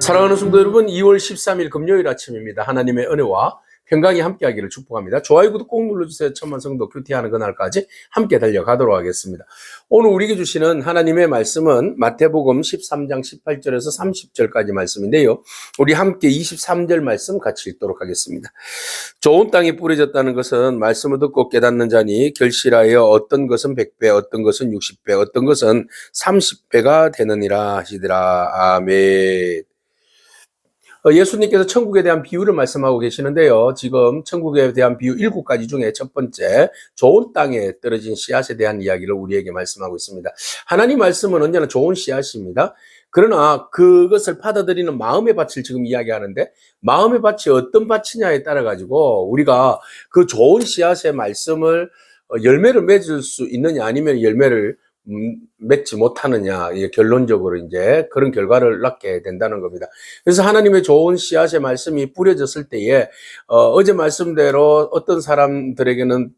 사랑하는 성도 여러분, 2월 13일 금요일 아침입니다. 하나님의 은혜와 평강이 함께하기를 축복합니다. 좋아요, 구독 꼭 눌러주세요. 천만 성도 큐티하는 그날까지 함께 달려가도록 하겠습니다. 오늘 우리에게 주시는 하나님의 말씀은 마태복음 13장 18절에서 30절까지 말씀인데요. 우리 함께 23절 말씀 같이 읽도록 하겠습니다. 좋은 땅에 뿌려졌다는 것은 말씀을 듣고 깨닫는 자니 결실하여 어떤 것은 100배, 어떤 것은 60배, 어떤 것은 30배가 되느니라 하시더라. 아멘. 예수님께서 천국에 대한 비유를 말씀하고 계시는데요. 지금 천국에 대한 비유 7가지 중에 첫 번째, 좋은 땅에 떨어진 씨앗에 대한 이야기를 우리에게 말씀하고 있습니다. 하나님 말씀은 언제나 좋은 씨앗입니다. 그러나 그것을 받아들이는 마음의 밭을 지금 이야기하는데, 마음의 밭이 어떤 밭이냐에 따라 가지고 우리가 그 좋은 씨앗의 말씀을 열매를 맺을 수 있느냐, 아니면 열매를 맺지 못하느냐, 결론적으로 이제 그런 결과를 낳게 된다는 겁니다. 그래서 하나님의 좋은 씨앗의 말씀이 뿌려졌을 때에 어제 말씀대로 어떤 사람들에게는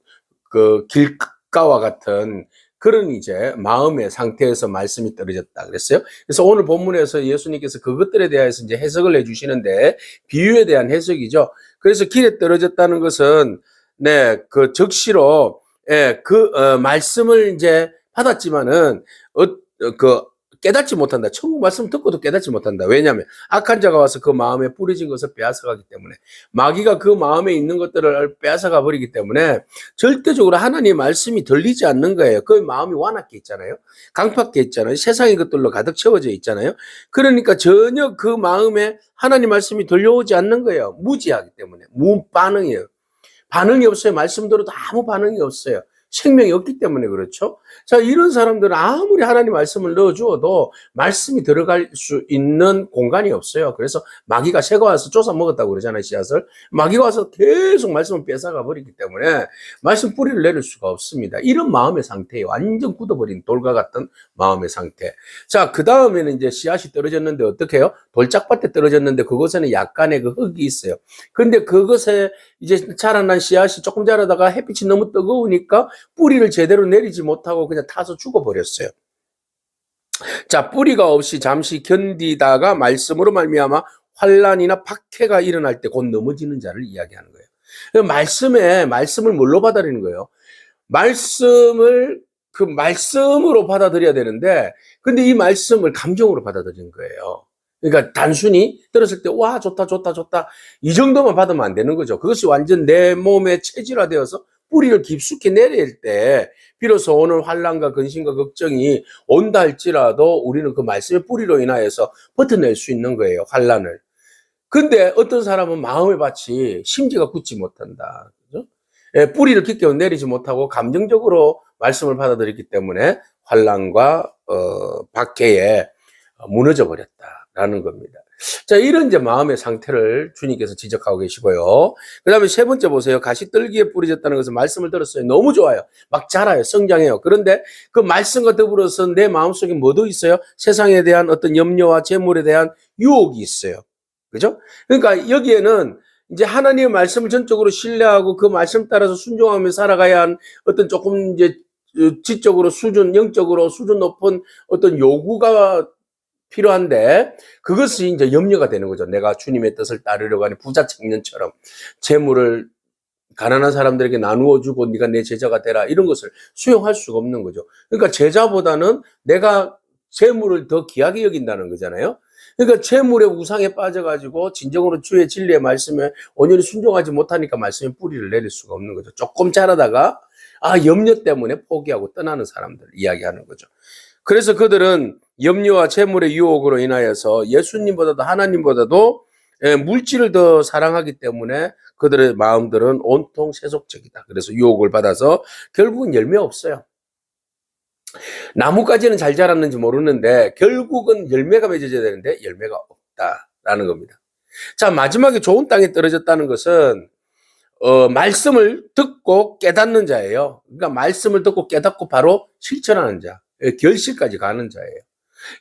그 길가와 같은 그런 이제 마음의 상태에서 말씀이 떨어졌다 그랬어요. 그래서 오늘 본문에서 예수님께서 그것들에 대해서 이제 해석을 해주시는데, 비유에 대한 해석이죠. 그래서 길에 떨어졌다는 것은 그 적시로 말씀을 이제 받았지만은 깨닫지 못한다. 천국 말씀 듣고도 깨닫지 못한다. 왜냐하면 악한 자가 와서 그 마음에 뿌려진 것을 빼앗아가기 때문에, 마귀가 그 마음에 있는 것들을 빼앗아가 버리기 때문에 절대적으로 하나님의 말씀이 들리지 않는 거예요. 그 마음이 완악해 있잖아요. 강팍해 있잖아요. 세상의 것들로 가득 채워져 있잖아요. 그러니까 전혀 그 마음에 하나님 말씀이 들려오지 않는 거예요. 무지하기 때문에. 무반응이에요. 반응이 없어요. 말씀 들어도 아무 반응이 없어요. 생명이 없기 때문에 그렇죠. 자, 이런 사람들은 아무리 하나님 말씀을 넣어주어도 말씀이 들어갈 수 있는 공간이 없어요. 그래서 마귀가 새가 와서 쫓아 먹었다고 그러잖아요, 씨앗을. 마귀가 와서 계속 말씀을 뺏어가 버리기 때문에 말씀 뿌리를 내릴 수가 없습니다. 이런 마음의 상태예요. 완전 굳어버린 돌과 같은 마음의 상태. 자, 그 다음에는 이제 씨앗이 떨어졌는데 어떻게 해요? 돌짝밭에 떨어졌는데 그곳에는 약간의 그 흙이 있어요. 근데 그것에 이제 자라난 씨앗이 조금 자라다가 햇빛이 너무 뜨거우니까 뿌리를 제대로 내리지 못하고 그냥 타서 죽어버렸어요. 자, 뿌리가 없이 잠시 견디다가 말씀으로 말미암아 환난이나 박해가 일어날 때 곧 넘어지는 자를 이야기하는 거예요. 말씀을 뭘로 받아들이는 거예요? 그 말씀으로 받아들여야 되는데, 근데 이 말씀을 감정으로 받아들이는 거예요. 그러니까 단순히 들었을 때 와, 좋다 이 정도만 받으면 안 되는 거죠. 그것이 완전 내 몸에 체질화되어서 뿌리를 깊숙이 내릴 때 비로소 오늘 환난과 근심과 걱정이 온다 할지라도 우리는 그 말씀의 뿌리로 인하여서 버텨낼 수 있는 거예요, 환난을. 근데 어떤 사람은 마음의 밭이 심지가 굳지 못한다, 그죠? 뿌리를 깊게 내리지 못하고 감정적으로 말씀을 받아들였기 때문에 환난과 박해에 무너져 버렸다라는 겁니다. 자, 이런 이제 마음의 상태를 주님께서 지적하고 계시고요. 그 다음에 세 번째 보세요. 가시떨기에 뿌려졌다는 것은 말씀을 들었어요. 너무 좋아요. 막 자라요. 성장해요. 그런데 그 말씀과 더불어서 내 마음속에 뭐도 있어요? 세상에 대한 어떤 염려와 재물에 대한 유혹이 있어요. 그죠? 그러니까 여기에는 이제 하나님의 말씀을 전적으로 신뢰하고 그 말씀 따라서 순종하며 살아가야 한 어떤 조금 이제 지적으로 영적으로 수준 높은 어떤 요구가 필요한데, 그것이 이제 염려가 되는 거죠. 내가 주님의 뜻을 따르려고 하는 부자 청년처럼 재물을 가난한 사람들에게 나누어 주고 네가 내 제자가 되라, 이런 것을 수용할 수가 없는 거죠. 그러니까 제자보다는 내가 재물을 더 귀하게 여긴다는 거잖아요. 그러니까 재물의 우상에 빠져가지고 진정으로 주의 진리의 말씀에 온전히 순종하지 못하니까 말씀의 뿌리를 내릴 수가 없는 거죠. 조금 자라다가 염려 때문에 포기하고 떠나는 사람들 이야기하는 거죠. 그래서 그들은 염려와 재물의 유혹으로 인하여서 예수님보다도 하나님보다도 물질을 더 사랑하기 때문에 그들의 마음들은 온통 세속적이다. 그래서 유혹을 받아서 결국은 열매 없어요. 나무까지는 잘 자랐는지 모르는데 결국은 열매가 맺어져야 되는데 열매가 없다라는 겁니다. 자, 마지막에 좋은 땅에 떨어졌다는 것은 말씀을 듣고 깨닫는 자예요. 그러니까 말씀을 듣고 깨닫고 바로 실천하는 자, 결실까지 가는 자예요.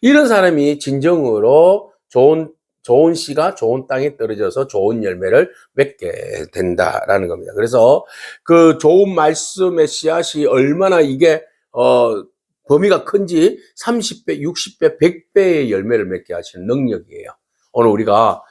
이런 사람이 진정으로 좋은 씨가 좋은 땅에 떨어져서 좋은 열매를 맺게 된다라는 겁니다. 그래서 그 좋은 말씀의 씨앗이 얼마나 이게 범위가 큰지 30배, 60배, 100배의 열매를 맺게 하시는 능력이에요. 오늘 우리가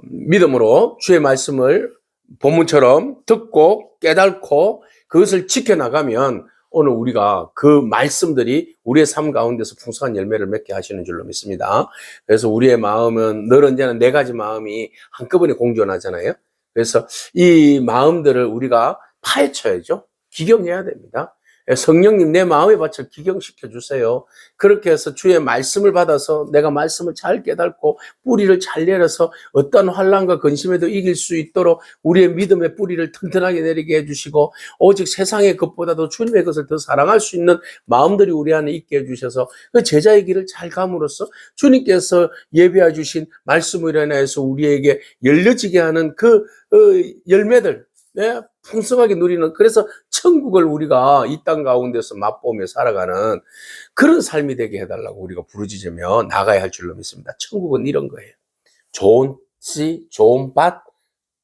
믿음으로 주의 말씀을 본문처럼 듣고 깨닫고 그것을 지켜나가면 오늘 우리가 그 말씀들이 우리의 삶 가운데서 풍성한 열매를 맺게 하시는 줄로 믿습니다. 그래서 우리의 마음은 늘 언제나 네 가지 마음이 한꺼번에 공존하잖아요. 그래서 이 마음들을 우리가 파헤쳐야죠. 기경해야 됩니다. 성령님 내 마음의 밭을 기경시켜 주세요. 그렇게 해서 주의 말씀을 받아서 내가 말씀을 잘 깨닫고 뿌리를 잘 내려서 어떤 환난과 근심에도 이길 수 있도록 우리의 믿음의 뿌리를 튼튼하게 내리게 해주시고 오직 세상의 것보다도 주님의 것을 더 사랑할 수 있는 마음들이 우리 안에 있게 해주셔서 그 제자의 길을 잘 감으로써 주님께서 예비해 주신 말씀으로 인해서 우리에게 열려지게 하는 그 열매들 풍성하게 누리는, 그래서 천국을 우리가 이 땅 가운데서 맛보며 살아가는 그런 삶이 되게 해달라고 우리가 부르짖으며 나가야 할 줄로 믿습니다. 천국은 이런 거예요. 좋은 씨, 좋은 밭,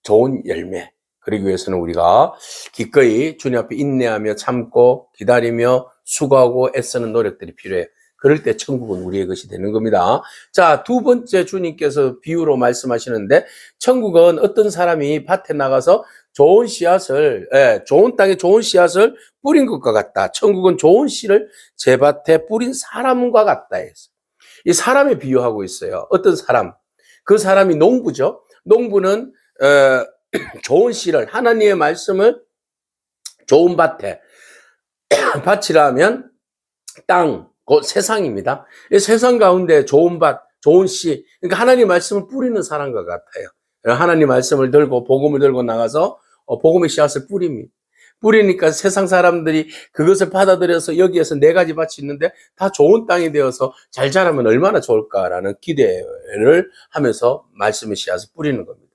좋은 열매. 그러기 위해서는 우리가 기꺼이 주님 앞에 인내하며 참고 기다리며 수고하고 애쓰는 노력들이 필요해요. 그럴 때 천국은 우리의 것이 되는 겁니다. 자, 두 번째 주님께서 비유로 말씀하시는데, 천국은 어떤 사람이 밭에 나가서 좋은 씨앗을, 좋은 땅에 좋은 씨앗을 뿌린 것과 같다. 천국은 좋은 씨를 제 밭에 뿌린 사람과 같다 해서. 이 사람에 비유하고 있어요. 어떤 사람? 그 사람이 농부죠. 농부는 좋은 씨를, 하나님의 말씀을 좋은 밭에, 밭이라면 땅, 그 세상입니다. 이 세상 가운데 좋은 밭, 좋은 씨, 그러니까 하나님 말씀을 뿌리는 사람과 같아요. 하나님 말씀을 들고 복음을 들고 나가서 복음의 씨앗을 뿌립니다. 뿌리니까 세상 사람들이 그것을 받아들여서 여기에서 네 가지 밭이 있는데 다 좋은 땅이 되어서 잘 자라면 얼마나 좋을까라는 기대를 하면서 말씀의 씨앗을 뿌리는 겁니다.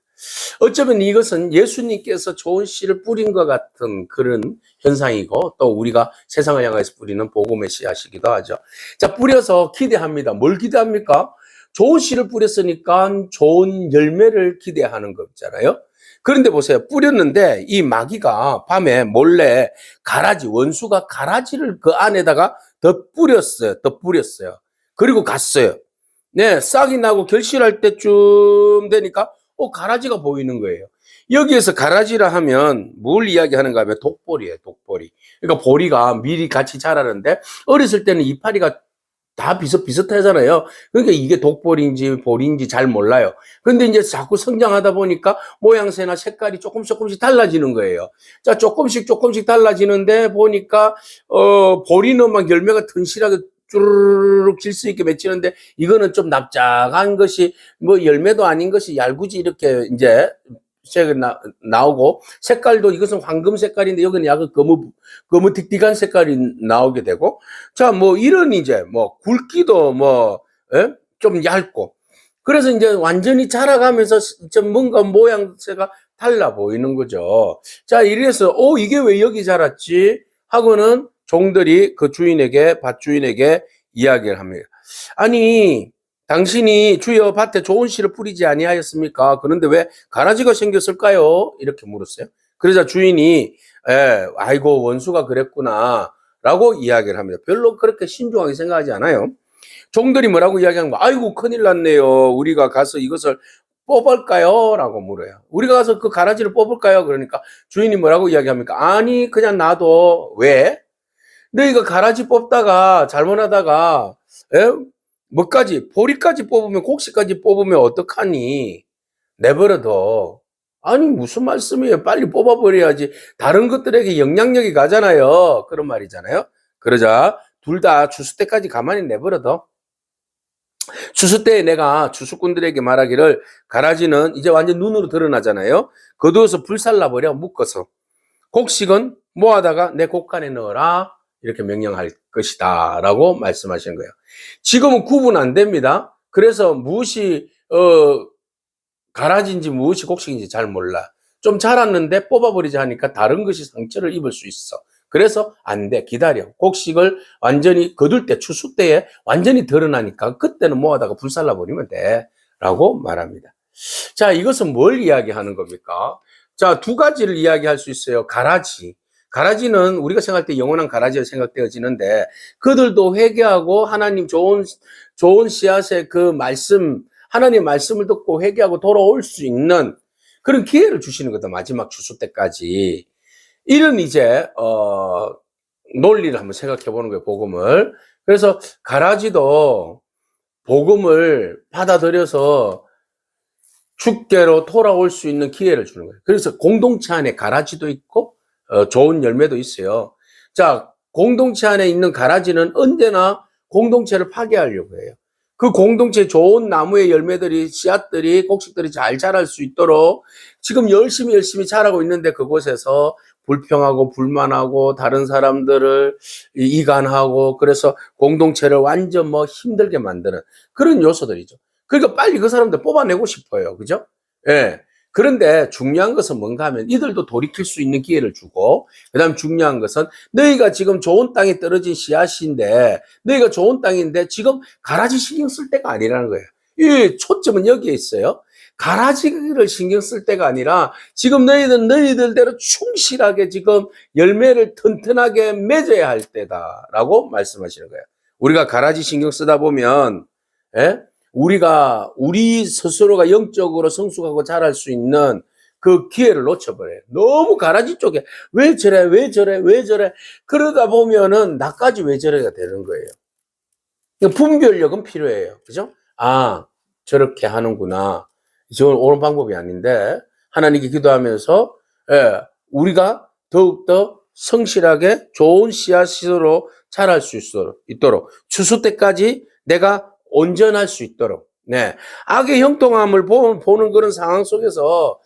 어쩌면 이것은 예수님께서 좋은 씨를 뿌린 것 같은 그런 현상이고 또 우리가 세상을 향해서 뿌리는 복음의 씨앗이기도 하죠. 자, 뿌려서 기대합니다. 뭘 기대합니까? 좋은 씨를 뿌렸으니까 좋은 열매를 기대하는 거잖아요. 그런데 보세요. 뿌렸는데 이 마귀가 밤에 몰래 가라지, 원수가 가라지를 그 안에다가 더 뿌렸어요. 그리고 갔어요. 네, 싹이 나고 결실할 때쯤 되니까 가라지가 보이는 거예요. 여기에서 가라지라 하면 뭘 이야기하는가 하면 독보리예요, 독보리. 그러니까 보리가 미리 같이 자라는데 어렸을 때는 이파리가 다 비슷비슷하잖아요. 그러니까 이게 독보리인지 보리인지 잘 몰라요. 근데 이제 자꾸 성장하다 보니까 모양새나 색깔이 조금씩 달라지는 거예요. 자, 조금씩 달라지는데 보니까 보리는 막 열매가 튼실하게 쭈르륵 질 수 있게 맺히는데 이거는 좀 납작한 것이 뭐 열매도 아닌 것이 얄궂이 이렇게 이제 색이 나오고 색깔도 이것은 황금 색깔인데 여기는 약간 거무틱틱한 색깔이 나오게 되고 자, 뭐 이런 이제 뭐 굵기도 좀 얇고 그래서 이제 완전히 자라가면서 좀 뭔가 모양새가 달라 보이는 거죠. 자, 이래서 이게 왜 여기 자랐지 하고는 종들이 그 주인에게 밭주인에게 이야기를 합니다. 아니 당신이 주여 밭에 좋은 씨를 뿌리지 아니하였습니까? 그런데 왜 가라지가 생겼을까요? 이렇게 물었어요. 그러자 주인이 아이고 원수가 그랬구나 라고 이야기를 합니다. 별로 그렇게 신중하게 생각하지 않아요. 종들이 뭐라고 이야기하는 거야? 아이고 큰일 났네요. 우리가 가서 이것을 뽑을까요? 라고 물어요. 우리가 가서 그 가라지를 뽑을까요? 그러니까 주인이 뭐라고 이야기합니까? 아니 그냥 놔둬. 왜? 너희가 가라지 뽑다가 잘못하다가 보리까지 뽑으면 곡식까지 뽑으면 어떡하니? 내버려둬. 아니 무슨 말씀이에요? 빨리 뽑아버려야지. 다른 것들에게 영향력이 가잖아요. 그런 말이잖아요. 그러자 둘 다 추수 때까지 가만히 내버려둬. 추수 때에 내가 추수꾼들에게 말하기를 가라지는 이제 완전 눈으로 드러나잖아요. 거두어서 불살라버려 묶어서. 곡식은 모아다가 내 곡간에 넣어라. 이렇게 명령할 것이다 라고 말씀하신 거예요. 지금은 구분 안 됩니다. 그래서 무엇이 가라지인지 무엇이 곡식인지 잘 몰라. 좀 자랐는데 뽑아버리자 하니까 다른 것이 상처를 입을 수 있어. 그래서 안 돼. 기다려. 곡식을 완전히 거둘 때 추수 때에 완전히 드러나니까 그때는 모아다가 불살라버리면 돼 라고 말합니다. 자, 이것은 뭘 이야기하는 겁니까? 자, 두 가지를 이야기할 수 있어요. 가라지는 우리가 생각할 때 영원한 가라지로 생각되어지는데 그들도 회개하고 하나님 좋은 씨앗의 그 말씀 하나님의 말씀을 듣고 회개하고 돌아올 수 있는 그런 기회를 주시는 거다. 마지막 추수 때까지. 이런 이제 논리를 한번 생각해 보는 거예요. 복음을. 그래서 가라지도 복음을 받아들여서 주께로 돌아올 수 있는 기회를 주는 거예요. 그래서 공동체 안에 가라지도 있고 좋은 열매도 있어요. 자, 공동체 안에 있는 가라지는 언제나 공동체를 파괴하려고 해요. 그 공동체 좋은 나무의 열매들이, 씨앗들이, 곡식들이 잘 자랄 수 있도록 지금 열심히 자라고 있는데 그곳에서 불평하고 불만하고 다른 사람들을 이간하고 그래서 공동체를 완전 힘들게 만드는 그런 요소들이죠. 그러니까 빨리 그 사람들 뽑아내고 싶어요. 그죠? 예. 그런데 중요한 것은 뭔가 하면 이들도 돌이킬 수 있는 기회를 주고, 그 다음 중요한 것은 너희가 지금 좋은 땅에 떨어진 씨앗인데, 너희가 좋은 땅인데 지금 가라지 신경 쓸 때가 아니라는 거예요. 이 초점은 여기에 있어요. 가라지를 신경 쓸 때가 아니라 지금 너희들대로 충실하게 지금 열매를 튼튼하게 맺어야 할 때다라고 말씀하시는 거예요. 우리가 가라지 신경 쓰다 보면, 예? 우리 스스로가 영적으로 성숙하고 자랄 수 있는 그 기회를 놓쳐버려요. 너무 가라지 쪽에 왜 저래. 그러다 보면은 나까지 왜 저래가 되는 거예요. 분별력은 필요해요. 그죠? 아, 저렇게 하는구나. 저건 옳은 방법이 아닌데 하나님께 기도하면서 우리가 더욱더 성실하게 좋은 씨앗으로 자랄 수 있도록 추수 때까지 내가 온전할 수 있도록. 네. 악의 형통함을 보는 그런 상황 속에서,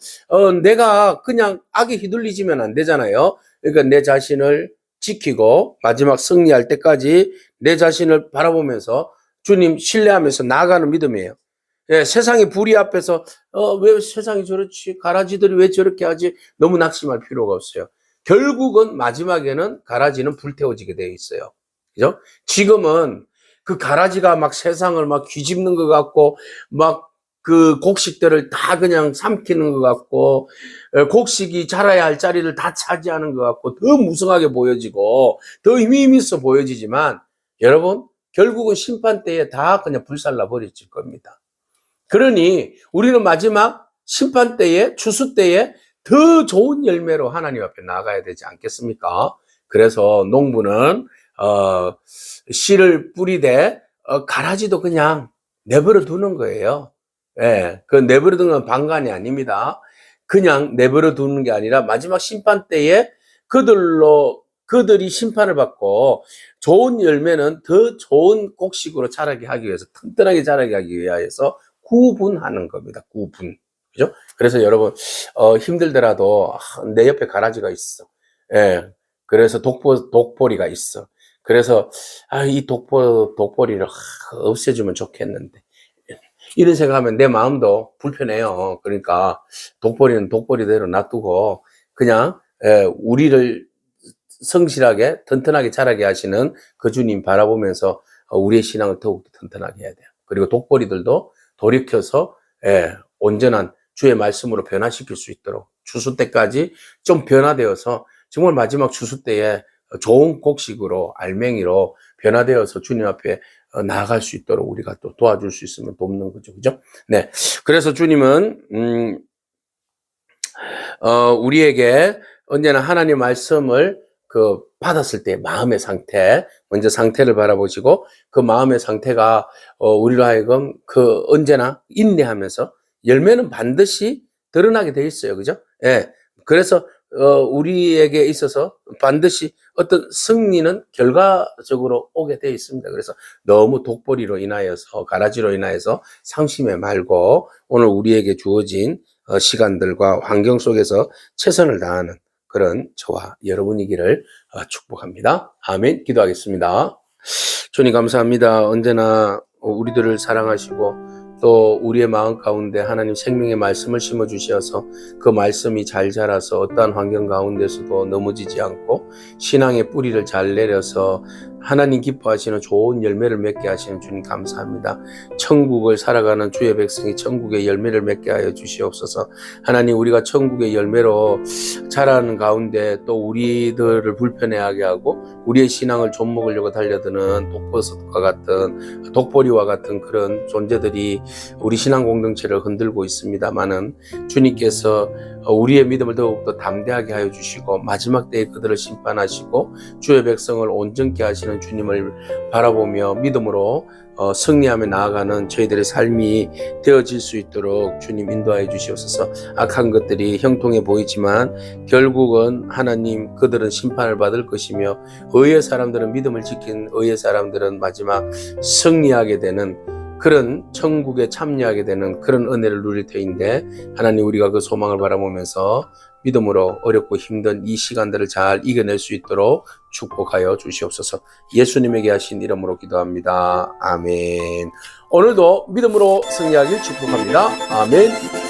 내가 그냥 악에 휘둘리지면 안 되잖아요. 그러니까 내 자신을 지키고 마지막 승리할 때까지 내 자신을 바라보면서 주님 신뢰하면서 나아가는 믿음이에요. 예, 세상의 불의 앞에서, 왜 세상이 저렇지? 가라지들이 왜 저렇게 하지? 너무 낙심할 필요가 없어요. 결국은 마지막에는 가라지는 불태워지게 되어 있어요. 그죠? 지금은 그 가라지가 막 세상을 막 뒤집는 것 같고, 막 그 곡식들을 다 그냥 삼키는 것 같고, 곡식이 자라야 할 자리를 다 차지하는 것 같고, 더 무성하게 보여지고, 더 힘이 있어 보여지지만, 여러분, 결국은 심판 때에 다 그냥 불살라 버려질 겁니다. 그러니, 우리는 마지막 심판 때에, 추수 때에 더 좋은 열매로 하나님 앞에 나가야 되지 않겠습니까? 그래서 농부는, 씨를 뿌리되 가라지도 그냥 내버려 두는 거예요. 예, 그 내버려 두는 건 방관이 아닙니다. 그냥 내버려 두는 게 아니라 마지막 심판 때에 그들이 심판을 받고 좋은 열매는 더 좋은 곡식으로 자라게 하기 위해서 튼튼하게 자라게 하기 위해서 구분하는 겁니다. 구분. 그죠? 그래서 여러분 힘들더라도 내 옆에 가라지가 있어. 예. 그래서 독보리가 있어. 그래서 이 독보리를 없애주면 좋겠는데 이런 생각하면 내 마음도 불편해요. 그러니까 독보리는 독보리대로 놔두고 그냥 우리를 성실하게 튼튼하게 자라게 하시는 그 주님 바라보면서 우리의 신앙을 더욱 튼튼하게 해야 돼요. 그리고 독보리들도 돌이켜서 온전한 주의 말씀으로 변화시킬 수 있도록 추수 때까지 좀 변화되어서 정말 마지막 추수 때에 좋은 곡식으로 알맹이로 변화되어서 주님 앞에 나아갈 수 있도록 우리가 또 도와줄 수 있으면 돕는 거죠. 그죠? 네. 그래서 주님은 우리에게 언제나 하나님 말씀을 받았을 때 마음의 상태, 먼저 상태를 바라보시고 그 마음의 상태가 우리로 하여금 언제나 인내하면서 열매는 반드시 드러나게 돼 있어요. 그죠? 예. 그래서 우리에게 있어서 반드시 어떤 승리는 결과적으로 오게 되어 있습니다. 그래서 너무 독보리로 인하여서 가라지로 인하여서 상심해 말고 오늘 우리에게 주어진 시간들과 환경 속에서 최선을 다하는 그런 저와 여러분이기를 축복합니다. 아멘. 기도하겠습니다. 주님 감사합니다. 언제나 우리들을 사랑하시고 또 우리의 마음 가운데 하나님 생명의 말씀을 심어주셔서 그 말씀이 잘 자라서 어떠한 환경 가운데서도 넘어지지 않고 신앙의 뿌리를 잘 내려서 하나님 기뻐하시는 좋은 열매를 맺게 하시는 주님 감사합니다. 천국을 살아가는 주의 백성이 천국의 열매를 맺게 하여 주시옵소서. 하나님, 우리가 천국의 열매로 자라는 가운데 또 우리들을 불편해하게 하고 우리의 신앙을 좀먹으려고 달려드는 독버섯과 같은, 독보리와 같은 그런 존재들이 우리 신앙 공동체를 흔들고 있습니다만은, 주님께서 우리의 믿음을 더욱더 담대하게 하여 주시고 마지막 때에 그들을 심판하시고 주의 백성을 온전케 하시는 주님을 바라보며 믿음으로 승리하며 나아가는 저희들의 삶이 되어질 수 있도록 주님 인도하여 주시옵소서. 악한 것들이 형통해 보이지만 결국은 하나님, 그들은 심판을 받을 것이며 의의 사람들은, 믿음을 지킨 의의 사람들은 마지막 승리하게 되는 그런 천국에 참여하게 되는 그런 은혜를 누릴 터인데, 하나님, 우리가 그 소망을 바라보면서 믿음으로 어렵고 힘든 이 시간들을 잘 이겨낼 수 있도록 축복하여 주시옵소서. 예수님에게 하신 이름으로 기도합니다. 아멘. 오늘도 믿음으로 승리하길 축복합니다. 아멘.